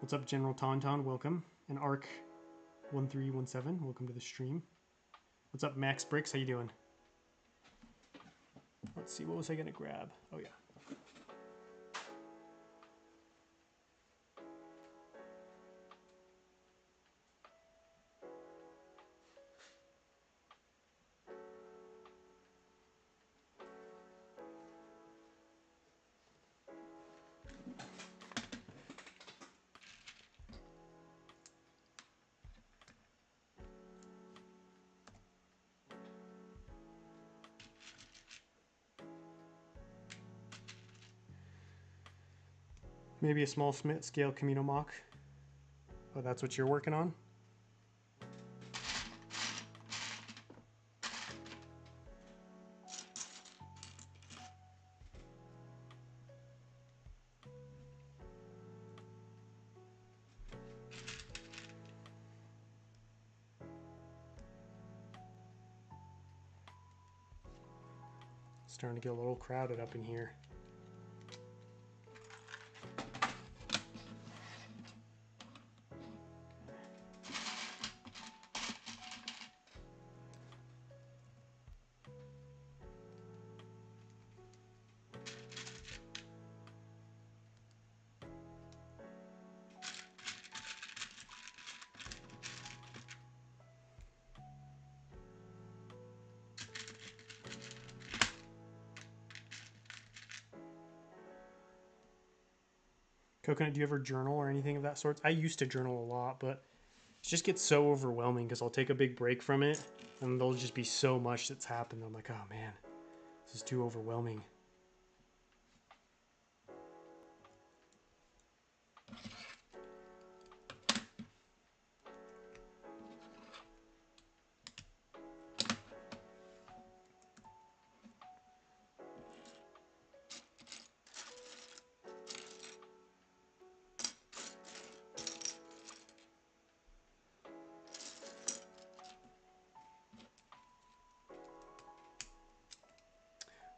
What's up, General Tauntaun? Welcome. And Arc 1317, welcome to the stream. What's up, Max Bricks? How you doing? Let's see, what was I gonna grab? Oh yeah. Maybe a small scale Camino mock. Oh, that's what you're working on? Starting to get a little crowded up in here. Coconut, do you ever journal or anything of that sort? I used to journal a lot, but it just gets so overwhelming because I'll take a big break from it and there'll just be so much that's happened. I'm like, oh man, this is too overwhelming.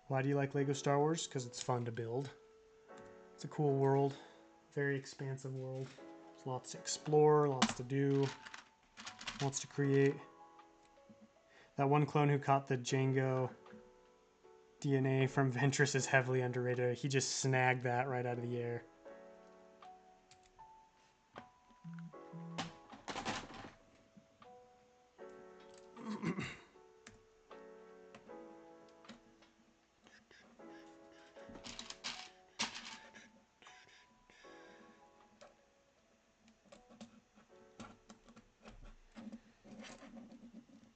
Why do you like Lego Star Wars? Because it's fun to build. It's a cool world, very expansive world. There's lots to explore, lots to do, lots to create. That one clone who caught the Django DNA from Ventress is heavily underrated. He just snagged that right out of the air.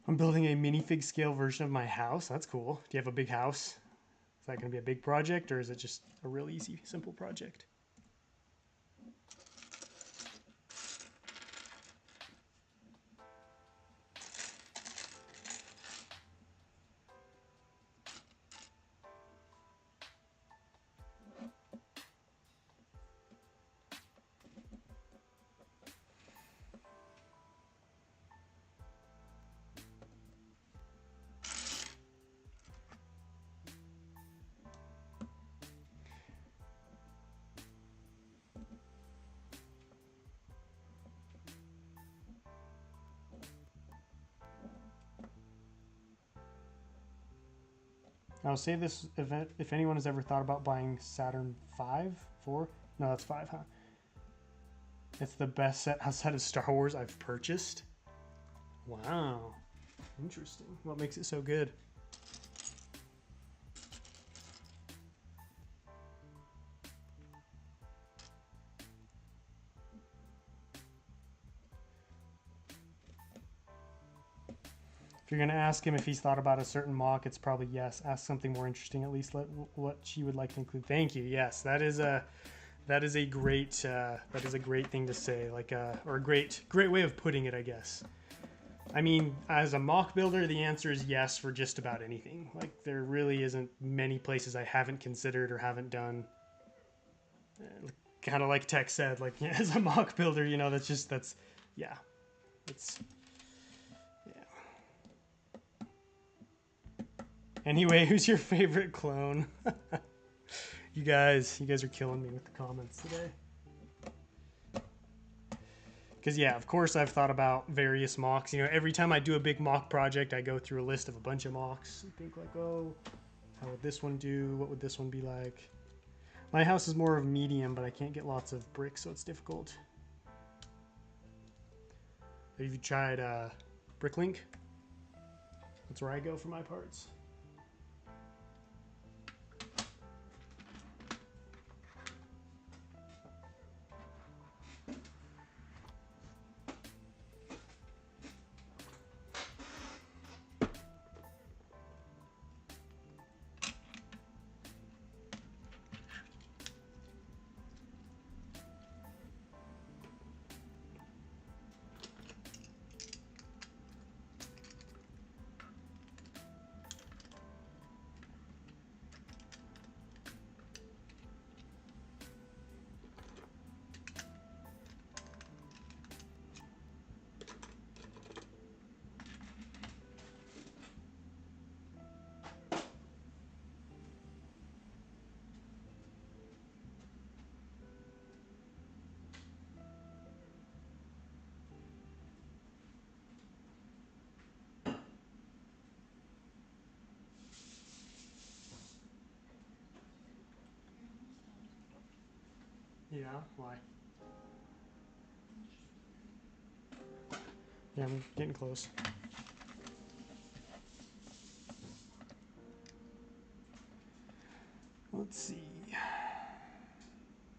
I'm building a minifig scale version of my house. That's cool. Do you have a big house? Is that going to be a big project, or is it just a real easy, simple project? I'll save this event if anyone has ever thought about buying Saturn 5, 4. No, that's 5, huh? It's the best set outside of Star Wars I've purchased. Wow. Interesting. What makes it so good? If you're going to ask him if he's thought about a certain mock, it's probably yes. Ask something more interesting, at least what she would like to include. Thank you. Yes, that is a great thing to say, like or a great way of putting it, I guess. I mean, as a mock builder, the answer is yes for just about anything. Like, there really isn't many places I haven't considered or haven't done. Kind of like Tech said, like, yeah, as a mock builder, you know, it's yeah. Anyway, who's your favorite clone? You guys are killing me with the comments today. Because, yeah, of course I've thought about various mocks. You know, every time I do a big mock project, I go through a list of a bunch of mocks and think like, oh, how would this one do? What would this one be like? My house is more of medium, but I can't get lots of bricks, so it's difficult. Have you tried Bricklink? That's where I go for my parts. Yeah, why? Yeah, I'm getting close. Let's see.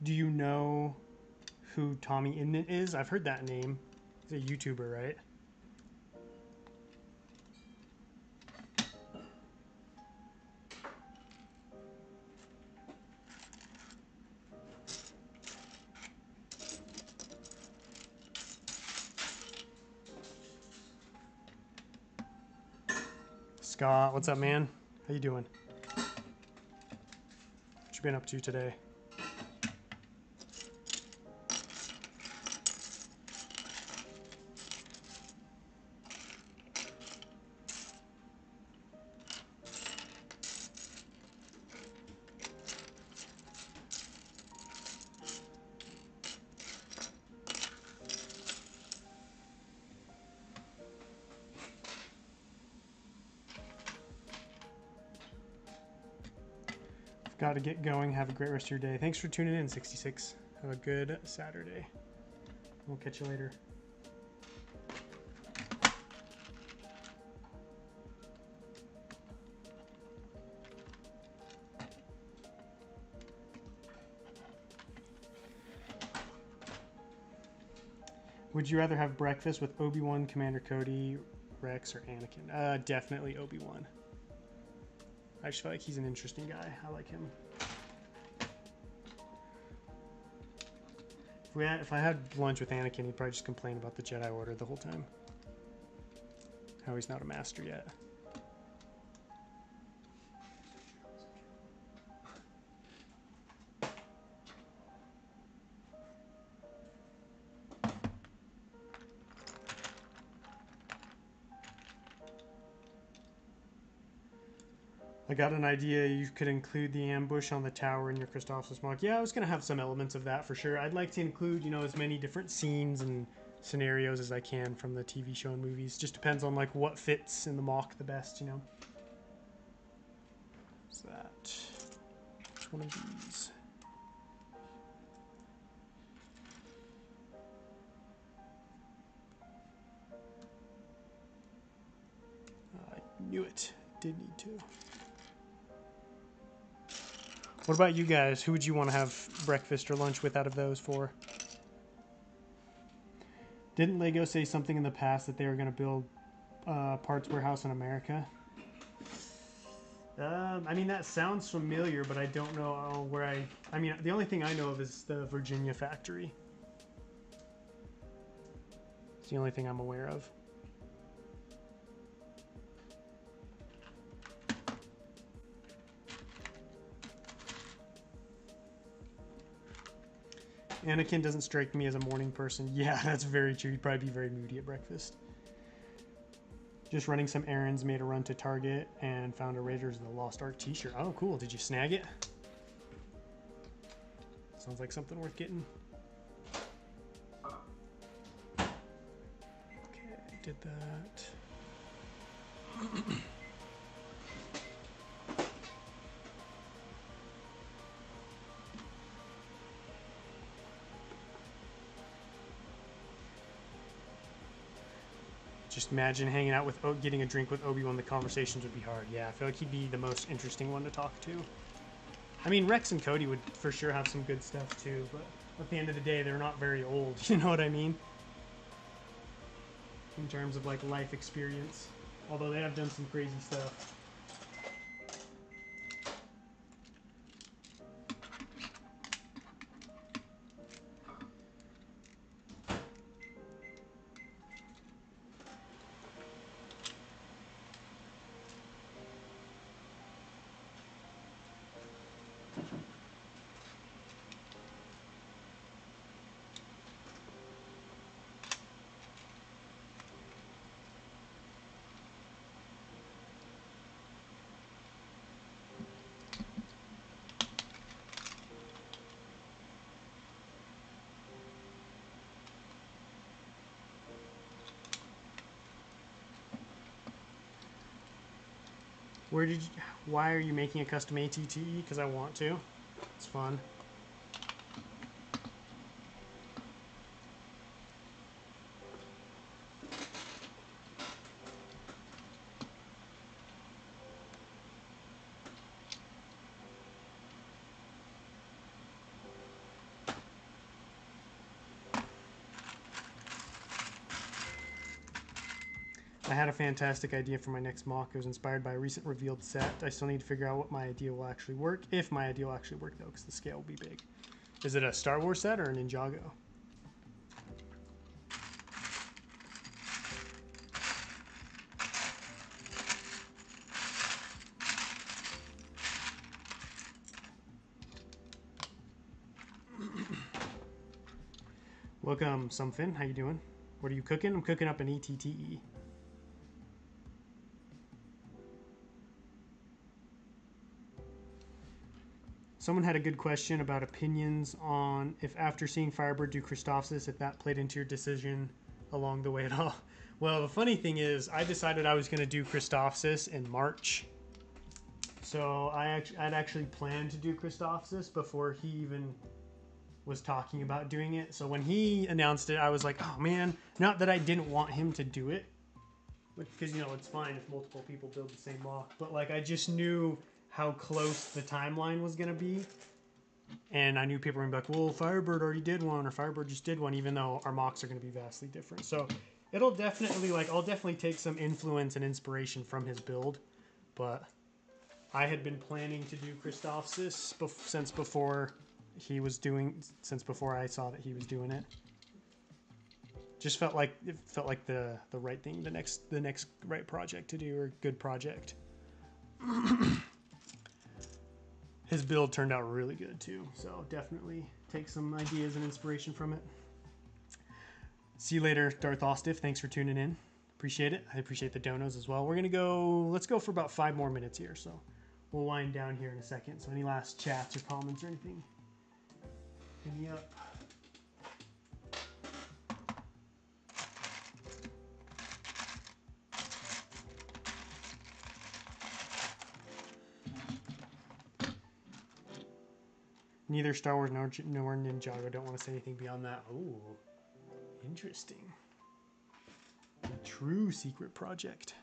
Do you know who Tommy Inman is? I've heard that name. He's a YouTuber, right? Scott, what's up, man? How you doing? What you been up to today? Got to get going. Have a great rest of your day. Thanks for tuning in, 66. Have a good Saturday. We'll catch you later. Would you rather have breakfast with Obi-Wan, Commander Cody, Rex, or Anakin? Definitely Obi-Wan. I just feel like he's an interesting guy. I like him. If I had lunch with Anakin, he'd probably just complain about the Jedi Order the whole time. How he's not a master yet. I got an idea you could include the ambush on the tower in your Christophsis mock. Yeah, I was going to have some elements of that for sure. I'd like to include, you know, as many different scenes and scenarios as I can from the TV show and movies. Just depends on, like, what fits in the mock the best, you know? What's that? Which one of these? I knew it. Did need to. What about you guys? Who would you want to have breakfast or lunch with out of those four? Didn't Lego say something in the past that they were going to build parts warehouse in America? I mean, that sounds familiar, but I don't know where I mean, the only thing I know of is the Virginia factory. It's the only thing I'm aware of. Anakin doesn't strike me as a morning person. Yeah, that's very true. He'd probably be very moody at breakfast. Just running some errands, made a run to Target, and found a Raiders of the Lost Ark t-shirt. Oh, cool. Did you snag it? Sounds like something worth getting. Okay, did that. Just imagine hanging out with, getting a drink with Obi-Wan. The conversations would be hard. Yeah, I feel like he'd be the most interesting one to talk to. I mean, Rex and Cody would for sure have some good stuff too, but at the end of the day, they're not very old. You know what I mean? In terms of like life experience. Although they have done some crazy stuff. Why are you making a custom ATTE? Because I want to. It's fun. I had a fantastic idea for my next mock. It was inspired by a recent revealed set. I still need to figure out what my idea will actually work. If my idea will actually work, though, because the scale will be big. Is it a Star Wars set or a Ninjago? Welcome, Somfin. How you doing? What are you cooking? I'm cooking up an ATTE. Someone had a good question about opinions on if after seeing Firebird do Christophsis, if that played into your decision along the way at all. Well, the funny thing is, I decided I was going to do Christophsis in March. So I'd actually planned to do Christophsis before he even was talking about doing it. So when he announced it, I was like, oh man, not that I didn't want him to do it, because, you know, it's fine if multiple people build the same mock, but like I just knew how close the timeline was going to be. And I knew people were going to be like, well, Firebird already did one, or Firebird just did one, even though our mocks are going to be vastly different. So it'll definitely, like, I'll definitely take some influence and inspiration from his build. But I had been planning to do Christophsis since before I saw that he was doing it. Just felt like the right thing, the next right project to do, or good project. His build turned out really good too, so definitely take some ideas and inspiration from it. See you later, Darth Ostiff. Thanks for tuning in. Appreciate it. I appreciate the donos as well. We're gonna go. Let's go for about 5 more minutes here, so we'll wind down here in a second. So any last chats or comments or anything? Hit me up. Neither Star Wars nor Ninjago. Don't want to say anything beyond that. Oh, interesting. A true secret project.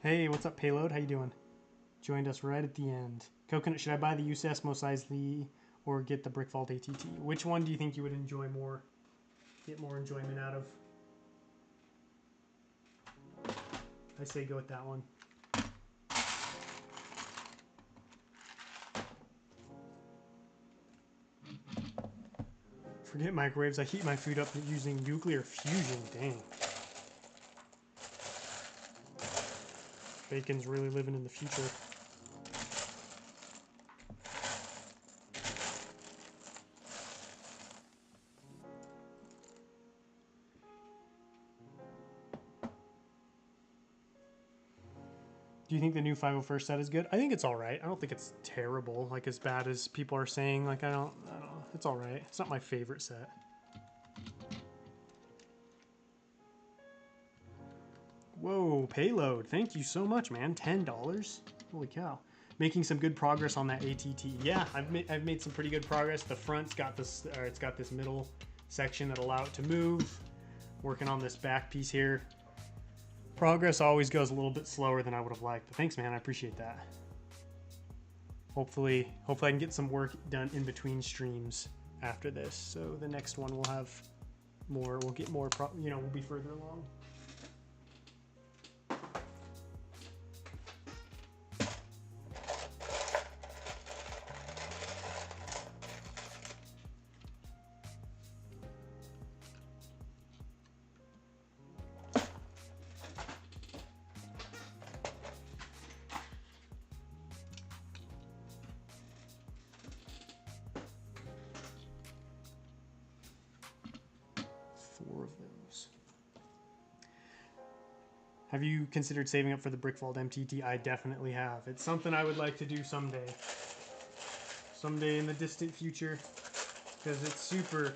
Hey, what's up, Payload? How you doing? Joined us right at the end. Coconut, should I buy the USS Mos Eisley or get the Brick Vault ATT? Which one do you think you would enjoy more? Get more enjoyment out of? I say go with that one. Forget microwaves. I heat my food up using nuclear fusion. Dang. Bacon's really living in the future. Do you think the new 501st set is good? I think it's all right. I don't think it's terrible, like as bad as people are saying. Like I don't know. It's all right. It's not my favorite set. Whoa, Payload. Thank you so much, man. $10. Holy cow. Making some good progress on that ATT. Yeah, I've made some pretty good progress. The front's got this, or it's got this middle section that allow it to move. Working on this back piece here. Progress always goes a little bit slower than I would have liked, but thanks, man. I appreciate that. Hopefully I can get some work done in between streams after this. So the next one we'll have more. We'll get more. We'll be further along. Have you considered saving up for the Brick Vault MTT? I definitely have. It's something I would like to do someday. Someday in the distant future. Because it's super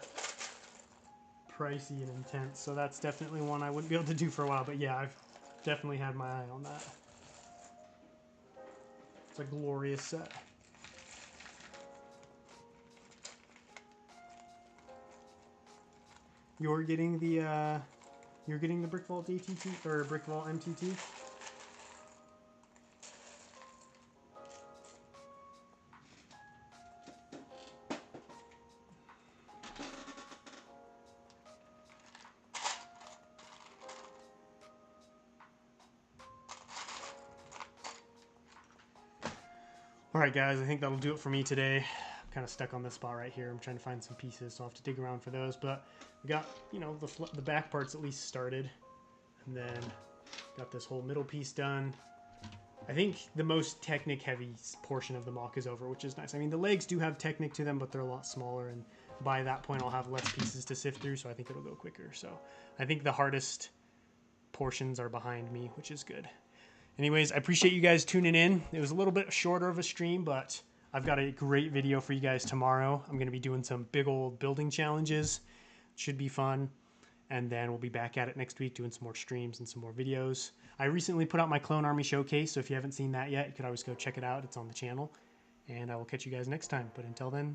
pricey and intense. So that's definitely one I wouldn't be able to do for a while. But yeah, I've definitely had my eye on that. It's a glorious set. You're getting the Brick Vault ATT or Brick Vault MTT? Alright guys, I think that'll do it for me today. I'm kind of stuck on this spot right here. I'm trying to find some pieces, so I'll have to dig around for those. But we got, the back parts at least started. And then got this whole middle piece done. I think the most Technic heavy portion of the mock is over, which is nice. I mean, the legs do have Technic to them, but they're a lot smaller. And by that point, I'll have less pieces to sift through, so I think it'll go quicker. So I think the hardest portions are behind me, which is good. Anyways, I appreciate you guys tuning in. It was a little bit shorter of a stream, but I've got a great video for you guys tomorrow. I'm going to be doing some big old building challenges. Should be fun. And then we'll be back at it next week doing some more streams and some more videos. I recently put out my Clone Army Showcase, so if you haven't seen that yet, you could always go check it out. It's on the channel. And I will catch you guys next time. But until then,